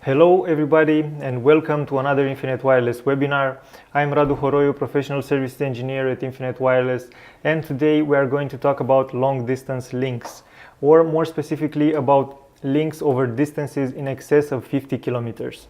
Hello everybody and welcome to another Infinet Wireless webinar. I'm Radu Horoiu, Professional Service Engineer at Infinet Wireless, and today we are going to talk about long distance links, or more specifically about links over distances in excess of 50 kilometers.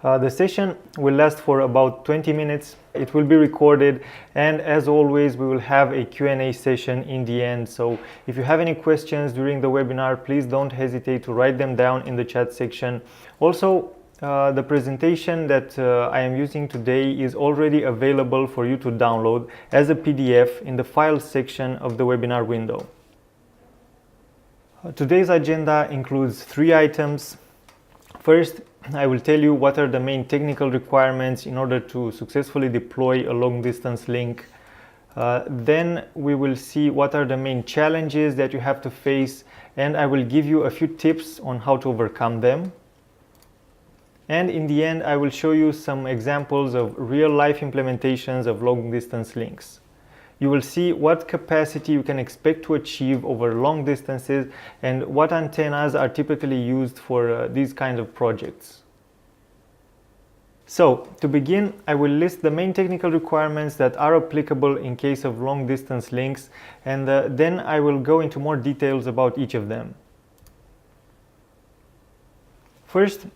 The session will last for about 20 minutes. It will be recorded, and as always we will have a Q&A session in the end. So if you have any questions during the webinar, please don't hesitate to write them down in the chat section. Also, the presentation that I am using today is already available for you to download as a PDF in the Files section of the webinar window. Today's agenda includes 3 items. First, I will tell you what are the main technical requirements in order to successfully deploy a long-distance link. Then we will see what are the main challenges that you have to face, and I will give you a few tips on how to overcome them. And in the end, I will show you some examples of real-life implementations of long-distance links. You will see what capacity you can expect to achieve over long distances and what antennas are typically used for these kinds of projects. So, to begin, I will list the main technical requirements that are applicable in case of long distance links, and then I will go into more details about each of them. First,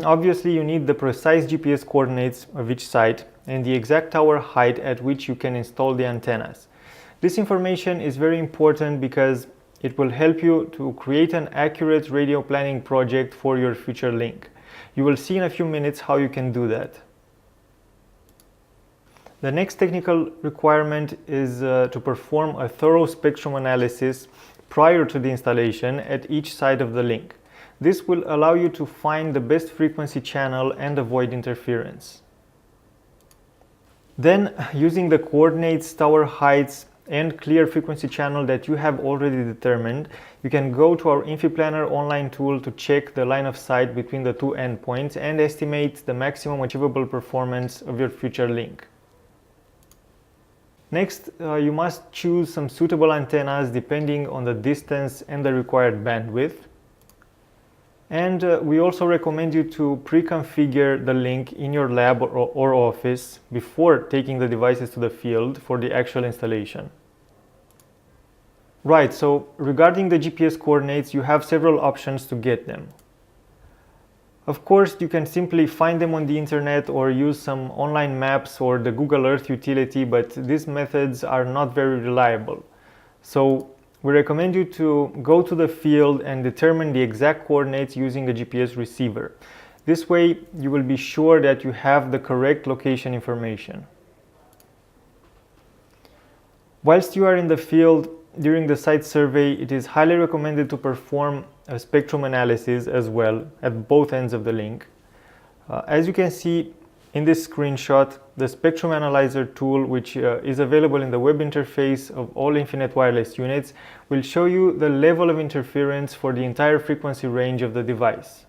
obviously you need the precise GPS coordinates of each site and the exact tower height at which you can install the antennas. This information is very important because it will help you to create an accurate radio planning project for your future link. You will see in a few minutes how you can do that. The next technical requirement is to perform a thorough spectrum analysis prior to the installation at each side of the link. This will allow you to find the best frequency channel and avoid interference. Then, using the coordinates, tower heights, and clear frequency channel that you have already determined, you can go to our InfiPlanner online tool to check the line of sight between the two endpoints and estimate the maximum achievable performance of your future link. Next, you must choose some suitable antennas depending on the distance and the required bandwidth. And we also recommend you to pre-configure the link in your lab or office before taking the devices to the field for the actual installation. Right, so regarding the GPS coordinates, you have several options to get them. Of course, you can simply find them on the internet or use some online maps or the Google Earth utility, but these methods are not very reliable. So we recommend you to go to the field and determine the exact coordinates using a GPS receiver. This way, you will be sure that you have the correct location information. Whilst you are in the field, during the site survey, it is highly recommended to perform a spectrum analysis as well at both ends of the link. As you can see in this screenshot, the Spectrum Analyzer tool, which is available in the web interface of all Infinet Wireless units, will show you the level of interference for the entire frequency range of the device.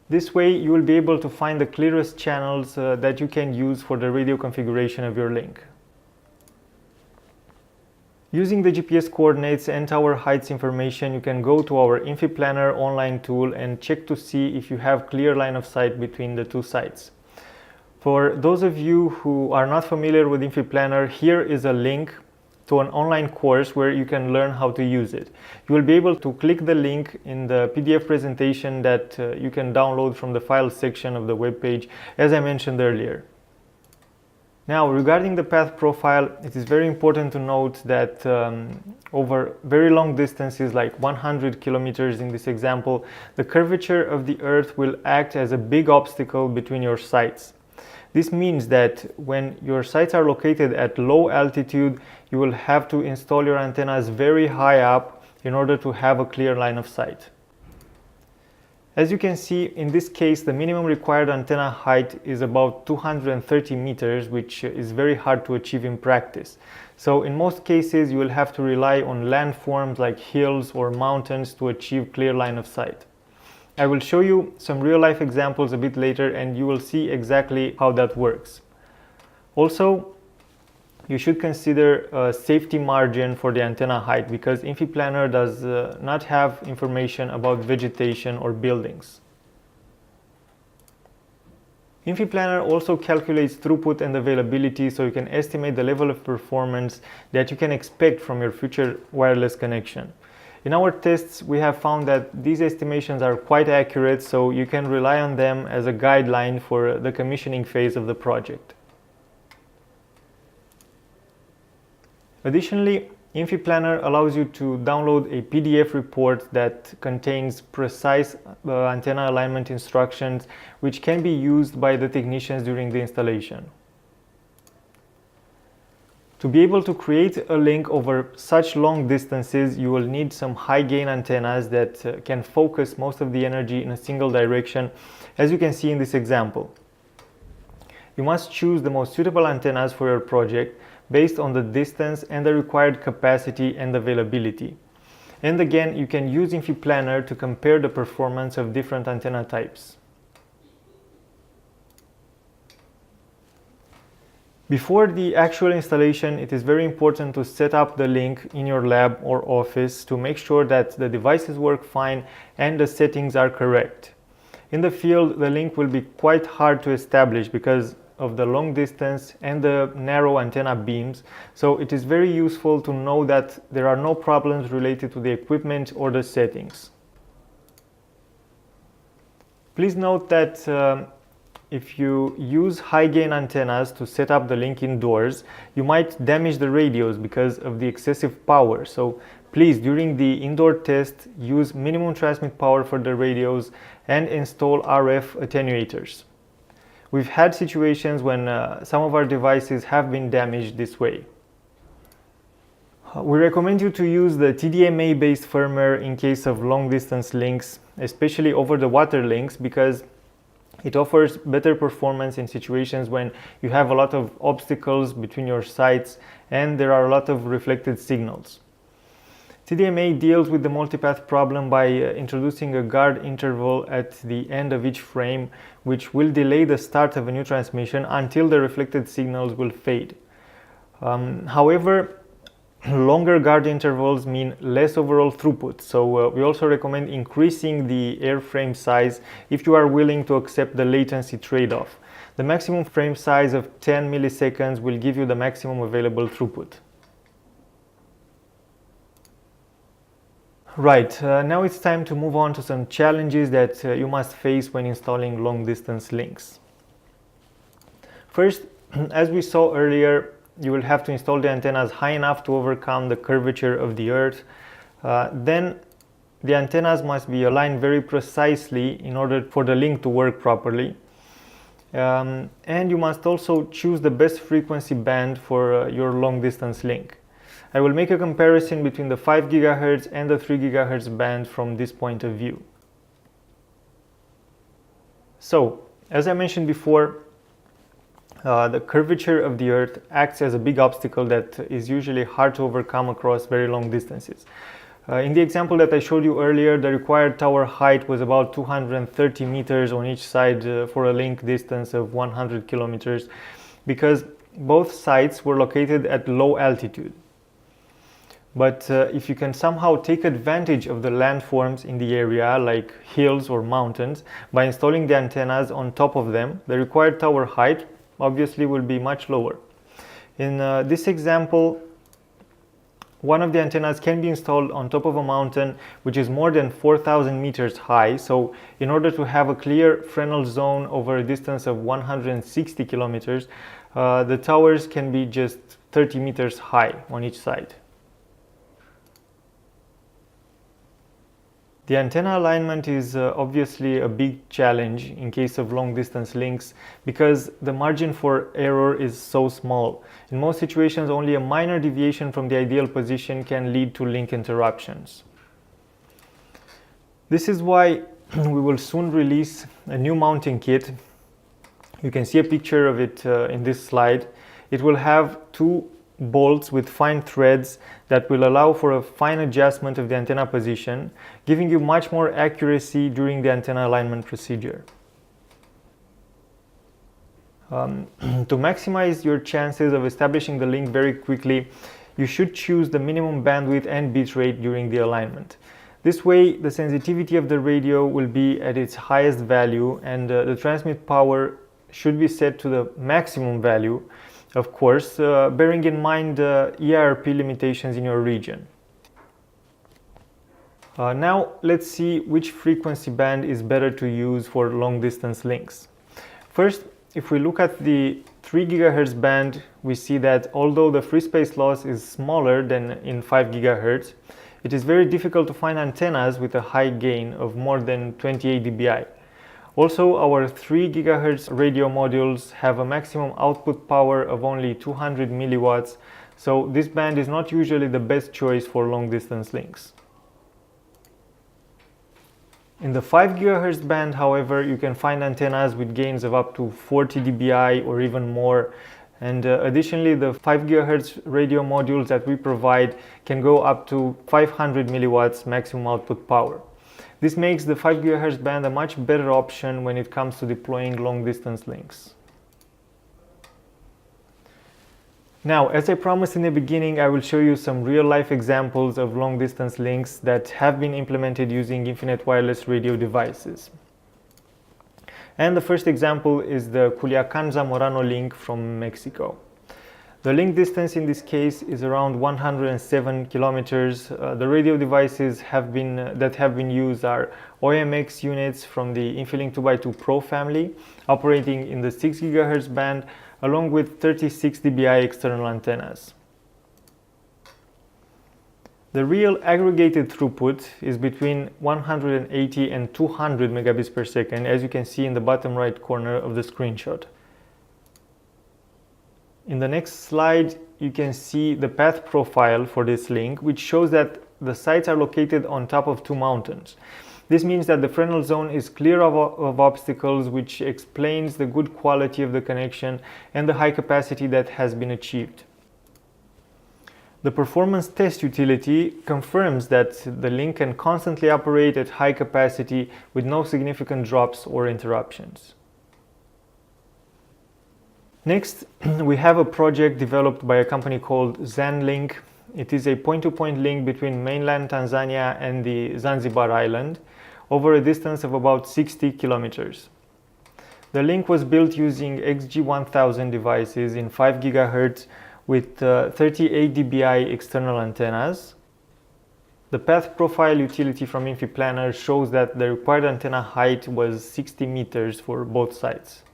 This way, you will be able to find the clearest channels that you can use for the radio configuration of your link. Using the GPS coordinates and tower heights information, you can go to our InfiPlanner online tool and check to see if you have clear line of sight between the two sites. For those of you who are not familiar with InfiPlanner, here is a link to an online course where you can learn how to use it. You will be able to click the link in the PDF presentation that you can download from the Files section of the web page, as I mentioned earlier. Now, regarding the path profile, it is very important to note that over very long distances, like 100 kilometers in this example, the curvature of the Earth will act as a big obstacle between your sites. This means that when your sites are located at low altitude, you will have to install your antennas very high up in order to have a clear line of sight. As you can see, in this case, the minimum required antenna height is about 230 meters, which is very hard to achieve in practice. So in most cases, you will have to rely on landforms like hills or mountains to achieve clear line of sight. I will show you some real-life examples a bit later, and you will see exactly how that works. Also, you should consider a safety margin for the antenna height, because InfiPlanner does not have information about vegetation or buildings. InfiPlanner also calculates throughput and availability, so you can estimate the level of performance that you can expect from your future wireless connection. In our tests, we have found that these estimations are quite accurate, so you can rely on them as a guideline for the commissioning phase of the project. Additionally, InfiPlanner allows you to download a PDF report that contains precise antenna alignment instructions, which can be used by the technicians during the installation. To be able to create a link over such long distances, you will need some high-gain antennas that can focus most of the energy in a single direction, as you can see in this example. You must choose the most suitable antennas for your project based on the distance and the required capacity and availability. And again, you can use InfiPlanner to compare the performance of different antenna types. Before the actual installation, it is very important to set up the link in your lab or office to make sure that the devices work fine and the settings are correct. In the field, the link will be quite hard to establish because of the long distance and the narrow antenna beams, so it is very useful to know that there are no problems related to the equipment or the settings. Please note that if you use high-gain antennas to set up the link indoors, you might damage the radios because of the excessive power. So please, during the indoor test, use minimum transmit power for the radios and install RF attenuators. We've had situations when some of our devices have been damaged this way. We recommend you to use the TDMA-based firmware in case of long-distance links, especially over-the-water links, because it offers better performance in situations when you have a lot of obstacles between your sites and there are a lot of reflected signals. TDMA deals with the multipath problem by introducing a guard interval at the end of each frame, which will delay the start of a new transmission until the reflected signals will fade. However, longer guard intervals mean less overall throughput, so we also recommend increasing the airframe size if you are willing to accept the latency trade-off. The maximum frame size of 10 milliseconds will give you the maximum available throughput. Right, now it's time to move on to some challenges that you must face when installing long-distance links. First, as we saw earlier, you will have to install the antennas high enough to overcome the curvature of the earth. Then the antennas must be aligned very precisely in order for the link to work properly. And you must also choose the best frequency band for your long-distance link. I will make a comparison between the 5 GHz and the 3 GHz band from this point of view. So, as I mentioned before, the curvature of the Earth acts as a big obstacle that is usually hard to overcome across very long distances. In the example that I showed you earlier, the required tower height was about 230 meters on each side for a link distance of 100 kilometers, because both sites were located at low altitude. But if you can somehow take advantage of the landforms in the area, like hills or mountains, by installing the antennas on top of them, the required tower height obviously will be much lower. In this example, one of the antennas can be installed on top of a mountain which is more than 4,000 meters high. So in order to have a clear Fresnel zone over a distance of 160 kilometers, the towers can be just 30 meters high on each side. The antenna alignment is obviously a big challenge in case of long distance links because the margin for error is so small. In most situations, only a minor deviation from the ideal position can lead to link interruptions. This is why we will soon release a new mounting kit. You can see a picture of it in this slide. It will have two bolts with fine threads that will allow for a fine adjustment of the antenna position, giving you much more accuracy during the antenna alignment procedure. To maximize your chances of establishing the link very quickly, you should choose the minimum bandwidth and bitrate during the alignment. This way, the sensitivity of the radio will be at its highest value and the transmit power should be set to the maximum value, of course, bearing in mind the EIRP limitations in your region. Now let's see which frequency band is better to use for long distance links. First, if we look at the 3 GHz band, we see that although the free space loss is smaller than in 5 GHz, it is very difficult to find antennas with a high gain of more than 28 dBi. Also, our 3 GHz radio modules have a maximum output power of only 200 milliwatts, so this band is not usually the best choice for long distance links. In the 5 GHz band, however, you can find antennas with gains of up to 40 dBi or even more. And additionally, the 5 GHz radio modules that we provide can go up to 500 milliwatts maximum output power. This makes the 5 GHz band a much better option when it comes to deploying long distance links. Now, as I promised in the beginning, I will show you some real-life examples of long-distance links that have been implemented using Infinet Wireless radio devices. And the first example is the Culiacán-Zamorano link from Mexico. The link distance in this case is around 107 kilometers. The radio devices that have been used are OMX units from the Infilink 2x2 Pro family, operating in the 6 GHz band, along with 36 dBi external antennas. The real aggregated throughput is between 180 and 200 megabits per second, as you can see in the bottom right corner of the screenshot. In the next slide, you can see the path profile for this link, which shows that the sites are located on top of 2 mountains. This means that the Fresnel zone is clear of obstacles, which explains the good quality of the connection and the high capacity that has been achieved. The performance test utility confirms that the link can constantly operate at high capacity with no significant drops or interruptions. Next, we have a project developed by a company called ZanLink. It is a point-to-point link between mainland Tanzania and the Zanzibar island over a distance of about 60 kilometers. The link was built using XG1000 devices in 5 GHz with 38 dBi external antennas. The path profile utility from InfiPlanner shows that the required antenna height was 60 meters for both sites.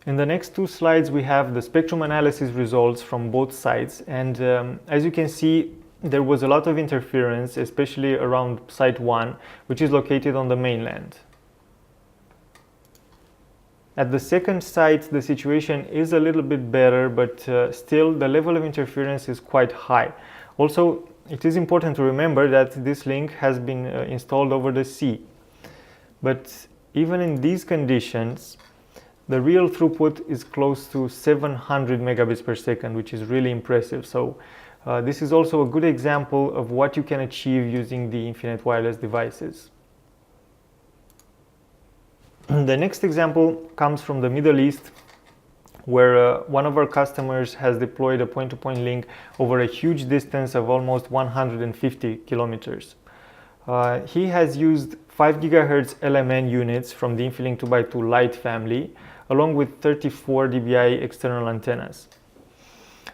In the next 2 slides, we have the spectrum analysis results from both sites, and as you can see, there was a lot of interference, especially around site 1, which is located on the mainland. At the second site, the situation is a little bit better, but still the level of interference is quite high. Also, it is important to remember that this link has been installed over the sea. But even in these conditions, the real throughput is close to 700 megabits per second, which is really impressive. So this is also a good example of what you can achieve using the Infinet Wireless devices. The next example comes from the Middle East, where one of our customers has deployed a point-to-point link over a huge distance of almost 150 kilometers. He has used 5 GHz LMN units from the Infilink 2x2 Lite family, along with 34 dBi external antennas.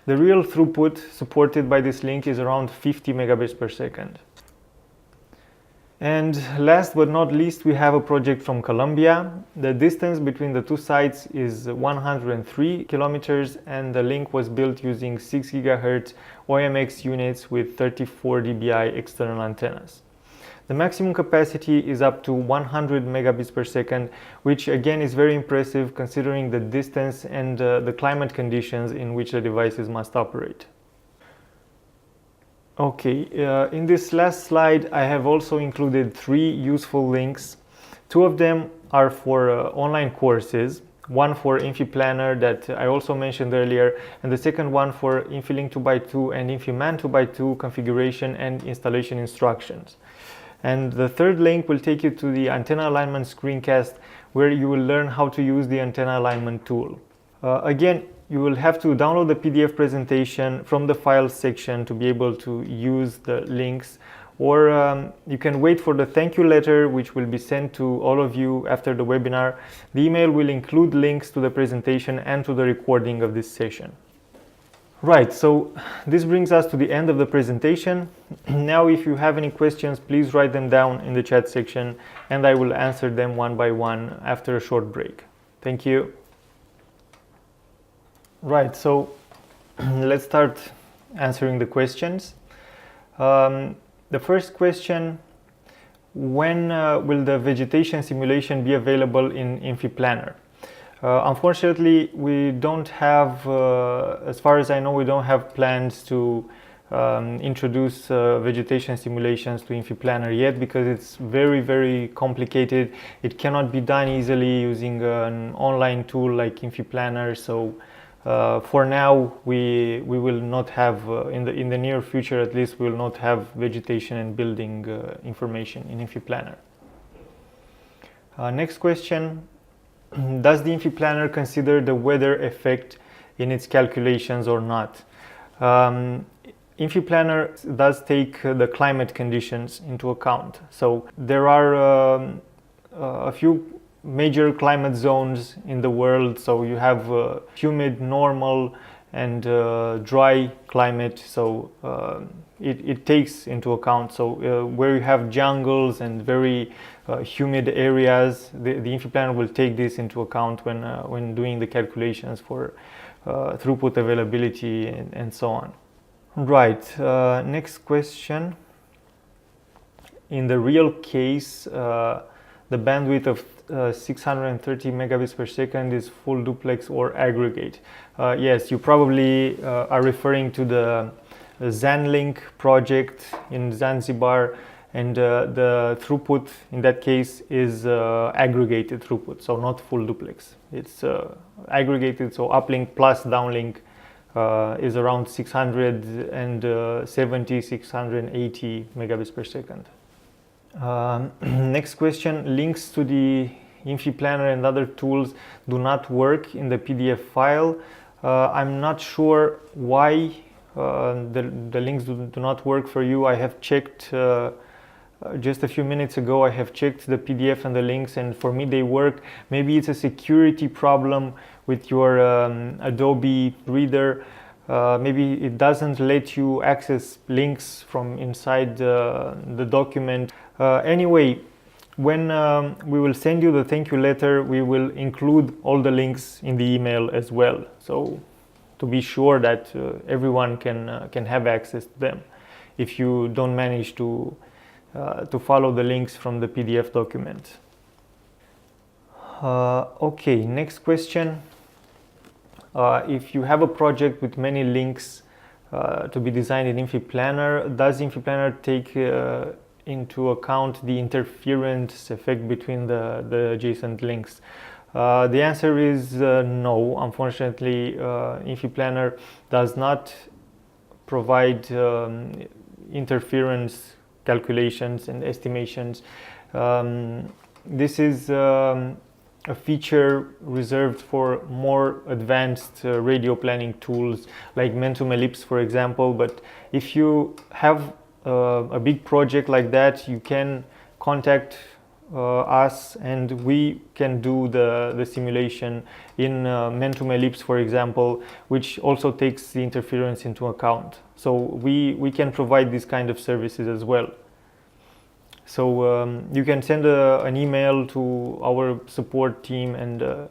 The real throughput supported by this link is around 50 megabits per second. And last but not least, we have a project from Colombia. The distance between the 2 sites is 103 kilometers, and the link was built using 6 GHz OMX units with 34 dBi external antennas. The maximum capacity is up to 100 megabits per second, which again is very impressive considering the distance and the climate conditions in which the devices must operate. Okay, in this last slide, I have also included 3 useful links. 2 of them are for online courses, one for InfiPlanner that I also mentioned earlier, and the second one for Infilink 2x2 and Infiman 2x2 configuration and installation instructions. And the third link will take you to the antenna alignment screencast, where you will learn how to use the antenna alignment tool. Again, you will have to download the PDF presentation from the files section to be able to use the links, or you can wait for the thank you letter, which will be sent to all of you after the webinar. The email will include links to the presentation and to the recording of this session. Right, so this brings us to the end of the presentation. Now, if you have any questions, please write them down in the chat section and I will answer them one by one after a short break. Thank you. Right, so let's start answering the questions. The first question: when will the vegetation simulation be available in InfiPlanner? Unfortunately, we don't have, as far as I know, we don't have plans to introduce vegetation simulations to InfiPlanner yet, because it's very, very complicated. It cannot be done easily using an online tool like InfiPlanner. So for now, we will not have, in the near future at least, we will not have vegetation and building information in InfiPlanner. Next question: does the InfiPlanner consider the weather effect in its calculations or not? InfiPlanner does take the climate conditions into account. So there are a few major climate zones in the world. So you have humid, normal, and dry climate. So it takes into account. So where you have jungles and very humid areas, the InfiPlanner will take this into account when doing the calculations for throughput, availability, and so on. Right, next question. In the real case, the bandwidth of 630 megabits per second is full duplex or aggregate. Yes, you probably are referring to the ZanLink project in Zanzibar, and the throughput in that case is aggregated throughput, so not full duplex. It's aggregated, so uplink plus downlink is around 670, 680 megabits per second. Next question: links to the InfiPlanner and other tools do not work in the PDF file. I'm not sure why the links do not work for you. I have checked just a few minutes ago. I have checked the PDF and the links, and for me they work. Maybe it's a security problem with your Adobe Reader. Maybe it doesn't let you access links from inside the document. Anyway, when we will send you the thank you letter, we will include all the links in the email as well. So to be sure that everyone can have access to them if you don't manage to follow the links from the PDF document. Okay, next question. If you have a project with many links to be designed in InfiPlanner, does InfiPlanner take into account the interference effect between the adjacent links? The answer is no. Unfortunately, InfiPlanner does not provide interference calculations and estimations. This is a feature reserved for more advanced radio planning tools like Momentum Ellipse, for example. But if you have a big project like that, you can contact us and we can do the simulation in Momentum Ellipse, for example, which also takes the interference into account. So we can provide these kind of services as well. So you can send an email to our support team, and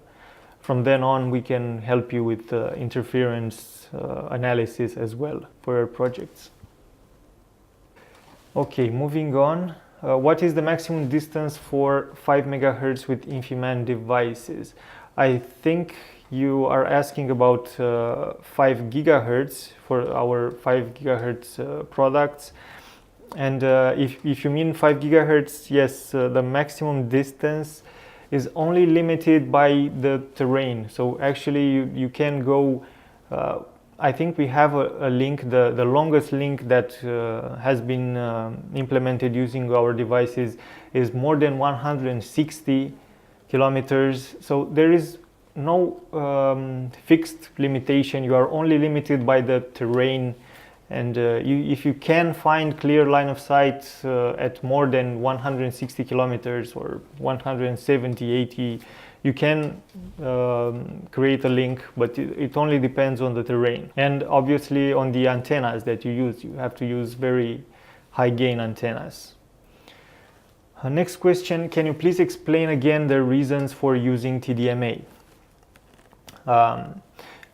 from then on we can help you with interference analysis as well for your projects. Okay, moving on. What is the maximum distance for 5 megahertz with InfiMan devices? I think you are asking about 5 gigahertz for our 5 gigahertz products. And if you mean 5 gigahertz, yes, the maximum distance is only limited by the terrain. So actually you can go, I think we have a link, the longest link that has been implemented using our devices is more than 160 kilometers. So there is no fixed limitation. You are only limited by the terrain And if you can find clear line of sight at more than 160 kilometers or 170, 80, you can create a link, but it only depends on the terrain. And obviously on the antennas that you use. You have to use very high gain antennas. Next question, can you please explain again the reasons for using TDMA?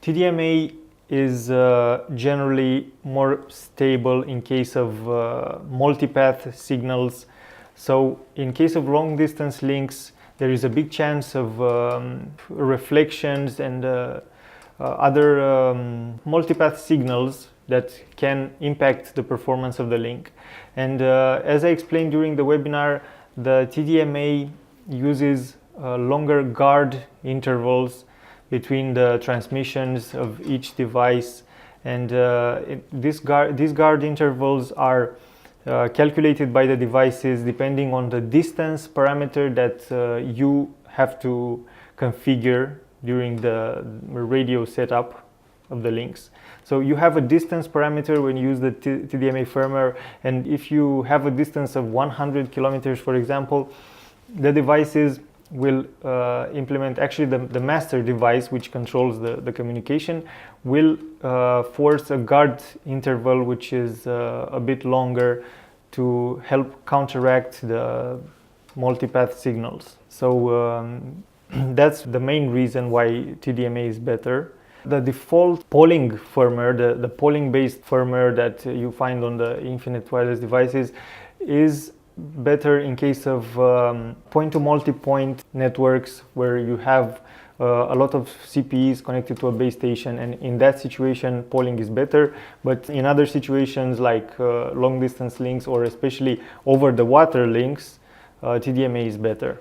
TDMA is generally more stable in case of multipath signals. So in case of long distance links, there is a big chance of reflections and other multipath signals that can impact the performance of the link. And as I explained during the webinar, the TDMA uses longer guard intervals between the transmissions of each device, and these guard intervals are calculated by the devices depending on the distance parameter that you have to configure during the radio setup of the links. So you have a distance parameter when you use the TDMA firmware, and if you have a distance of 100 kilometers, for example, the devices will implement, actually the master device which controls the communication will force a guard interval which is a bit longer to help counteract the multipath signals. So that's the main reason why TDMA is better. The default polling firmware, the polling based firmware that you find on the Infinet Wireless devices is better in case of point to multi-point networks where you have a lot of CPEs connected to a base station, and in that situation polling is better. But in other situations like long distance links or especially over the water links, TDMA is better.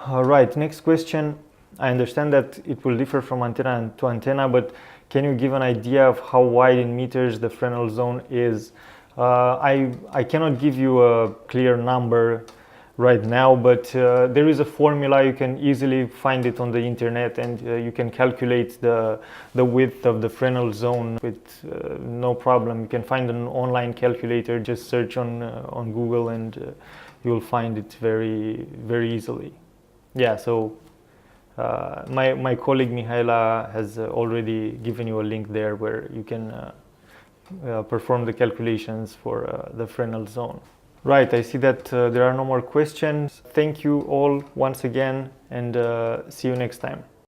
All right, next question. I understand that it will differ from antenna to antenna, but can you give an idea of how wide in meters the Fresnel zone is? I cannot give you a clear number right now, but there is a formula. You can easily find it on the internet, and you can calculate the width of the Fresnel zone with no problem. You can find an online calculator, just search on Google, and you'll find it very, very easily. Yeah, so my colleague Mihaela has already given you a link there where you can perform the calculations for the Fresnel zone. Right, I see that there are no more questions. Thank you all once again, and see you next time.